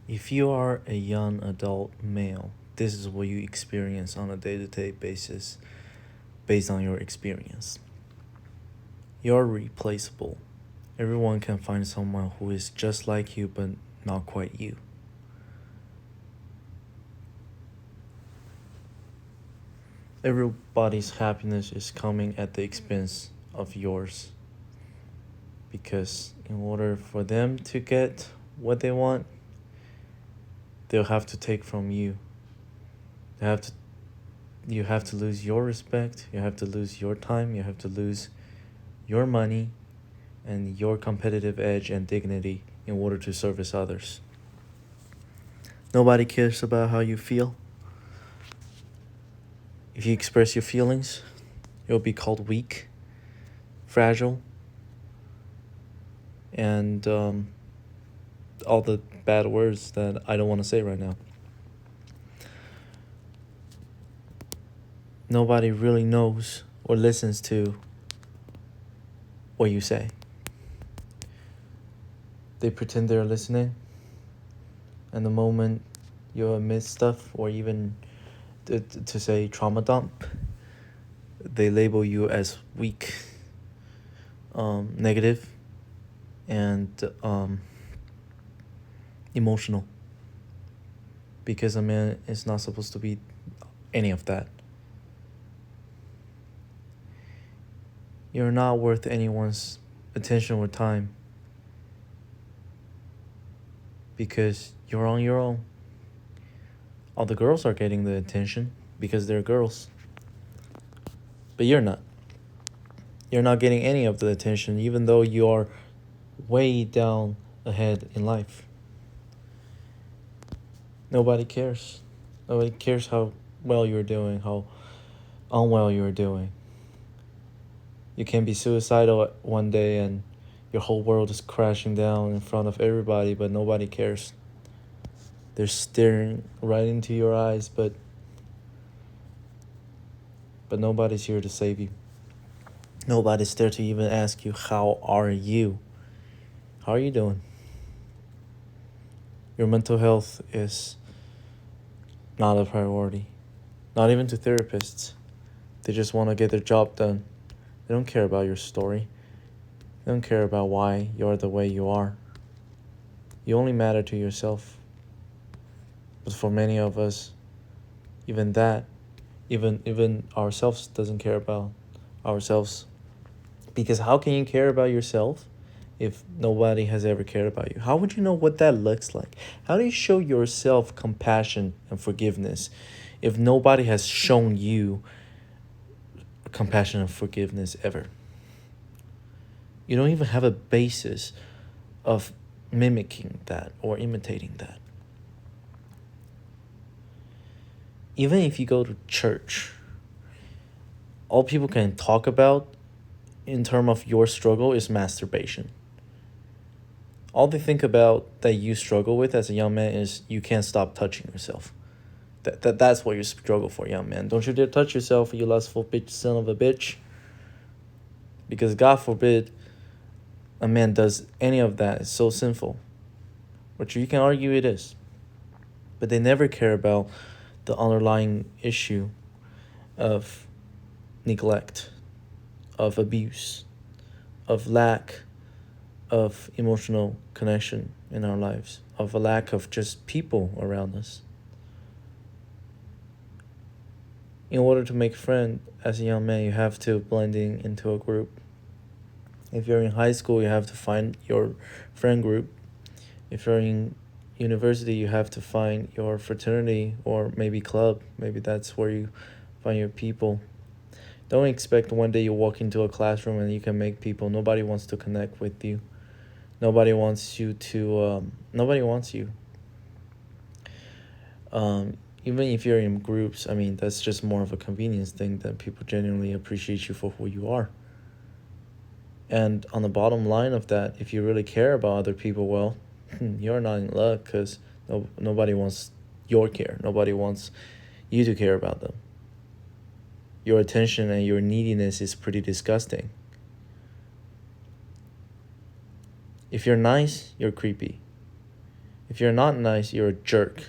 If you are a young adult male, this is what you experience on a day to day basis based on your experience. You're replaceable. Everyone can find someone who is just like you but not quite you. Everybody's happiness is coming at the expense of yours because in order for them to get what they want, they'll have to take from you. They have to you have to lose your respect, you have to lose your time, you have to lose your money and your competitive edge and dignity in order to service others. Nobody cares about how you feel. If you express your feelings, you'll be called weak, fragile, and all the bad words that I don't want to say right now. Nobody really knows or listens to what you say. They pretend they're listening, and the moment you admit stuff or even to say trauma dump, they label you as weak, negative, and emotional. Because a man is not supposed to be any of that. You're not worth anyone's attention or time because you're on your own. All the girls are getting the attention because they're girls. But you're not. You're not getting any of the attention even though you are way down ahead in life. Nobody cares. Nobody cares how well you're doing, how unwell you're doing. You can be suicidal one day and your whole world is crashing down in front of everybody, but nobody cares. They're staring right into your eyes, but nobody's here to save you. Nobody's there to even ask you, how are you? How are you doing? Your mental health is not a priority. Not even to therapists. They just want to get their job done. They don't care about your story. They don't care about why you're the way you are. You only matter to yourself. But for many of us, even that, even ourselves doesn't care about ourselves. Because how can you care about yourself if nobody has ever cared about you? How would you know what that looks like? How do you show yourself compassion and forgiveness if nobody has shown you compassion and forgiveness ever? You don't even have a basis of mimicking that or imitating that. Even if you go to church, all people can talk about in terms of your struggle is masturbation. All they think about that you struggle with as a young man is you can't stop touching yourself. That's what you struggle for, young man. Don't you dare touch yourself, you lustful bitch, son of a bitch. Because God forbid a man does any of that. It's so sinful. Which you can argue it is. But they never care about the underlying issue of neglect, of abuse, of lack of emotional connection in our lives, of a lack of just people around us. In order to make friends as a young man, you have to blend into a group. If you're in high school, you have to find your friend group. If you're in university, you have to find your fraternity or maybe club. Maybe that's where you find your people. Don't expect one day you walk into a classroom and you can make people. Nobody wants to connect with you. Nobody wants you to. Nobody wants you. Even if you're in groups, I mean, that's just more of a convenience thing that people genuinely appreciate you for who you are. And on the bottom line of that, if you really care about other people, well, you're not in luck because nobody wants your care. Nobody wants you to care about them. Your attention and your neediness is pretty disgusting. If you're nice, you're creepy. If you're not nice, you're a jerk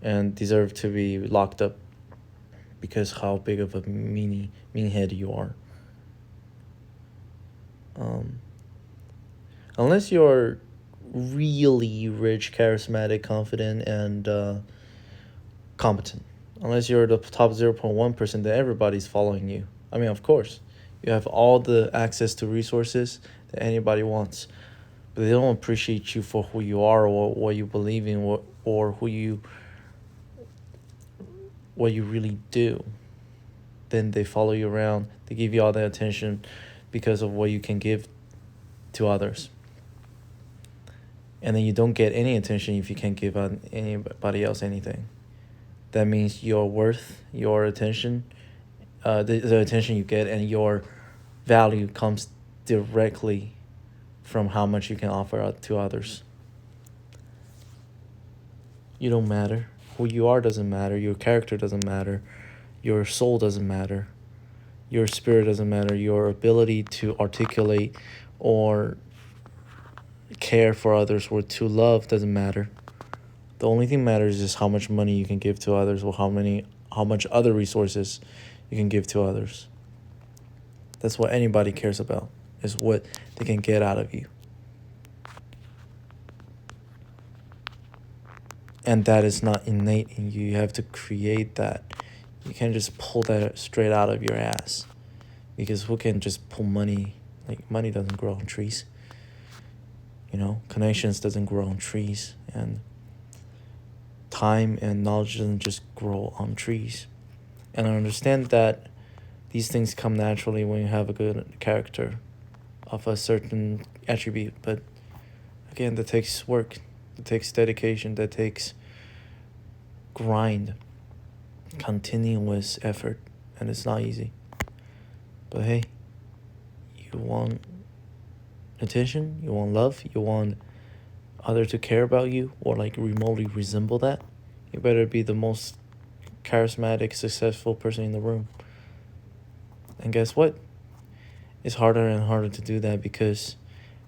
and deserve to be locked up because how big of a meanhead you are. Unless you're really rich, charismatic, confident, and competent. Unless you're the top 0.1%, then everybody's following you. I mean, of course, you have all the access to resources that anybody wants, but they don't appreciate you for who you are or what you believe in or what you really do. Then they follow you around. They give you all the attention because of what you can give to others. And then you don't get any attention if you can't give anybody else anything. That means your worth, your attention, the attention you get and your value comes directly from how much you can offer out to others. You don't matter. Who you are doesn't matter. Your character doesn't matter. Your soul doesn't matter. Your spirit doesn't matter. Your ability to articulate or care for others or to love doesn't matter. The only thing matters is how much money you can give to others or how much other resources you can give to others. That's what anybody cares about, is what they can get out of you. And that is not innate in you. You have to create that. You can't just pull that straight out of your ass. Because who can just pull money? Like, money doesn't grow on trees. Connections doesn't grow on trees. And time and knowledge doesn't just grow on trees. And I understand that these things come naturally when you have a good character of a certain attribute. But again, that takes work. That takes dedication. That takes grind. Continuous effort. And it's not easy. But hey, you want attention, you want love, you want others to care about you or like remotely resemble that, you better be the most charismatic, successful person in the room. And guess what? It's harder and harder to do that because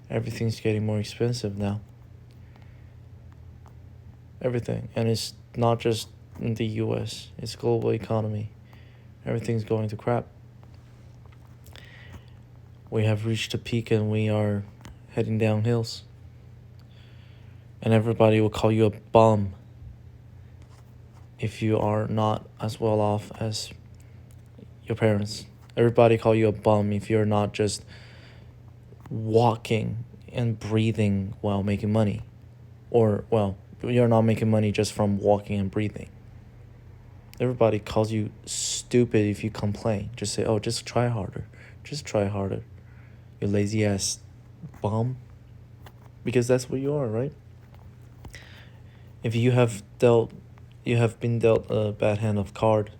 everything's getting more expensive now. Everything. And it's not just in the US, it's global economy. Everything's going to crap. We have reached a peak and we are heading down hills. And everybody will call you a bum if you are not as well off as your parents. Everybody call you a bum if you're not just walking and breathing while making money. Or, well, you're not making money just from walking and breathing. Everybody calls you stupid if you complain. Just say, oh, just try harder. Just try harder. You lazy ass bum. Because that's what you are, right? If you have been dealt a bad hand of card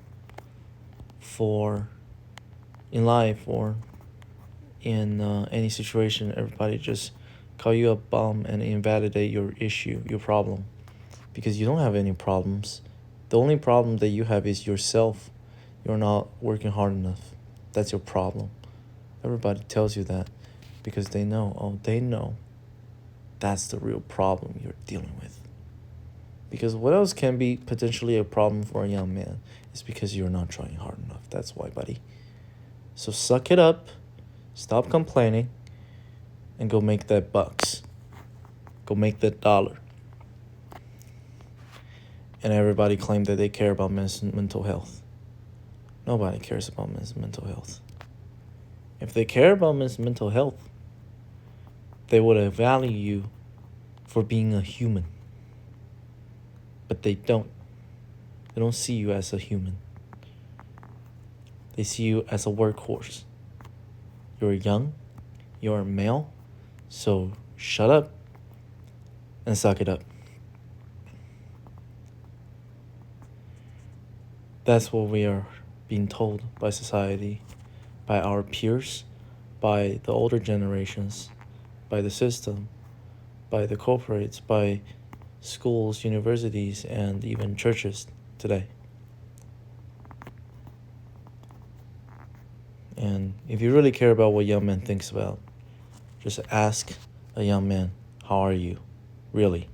in life or in any situation, everybody just call you a bum and invalidate your issue, your problem. Because you don't have any problems. The only problem that you have is yourself. You're not working hard enough. That's your problem. Everybody tells you that because they know that's the real problem you're dealing with. Because what else can be potentially a problem for a young man? It's because you're not trying hard enough. That's why, buddy. So suck it up, stop complaining, and go make that bucks. Go make that dollar. And everybody claim that they care about men's mental health. Nobody cares about men's mental health. If they care about men's mental health, they would value you for being a human. But they don't. They don't see you as a human. They see you as a workhorse. You're young, you're a male, so shut up and suck it up. That's what we are being told by society, by our peers, by the older generations, by the system, by the corporates, by schools, universities, and even churches today. And if you really care about what young man thinks about, just ask a young man, how are you? Really.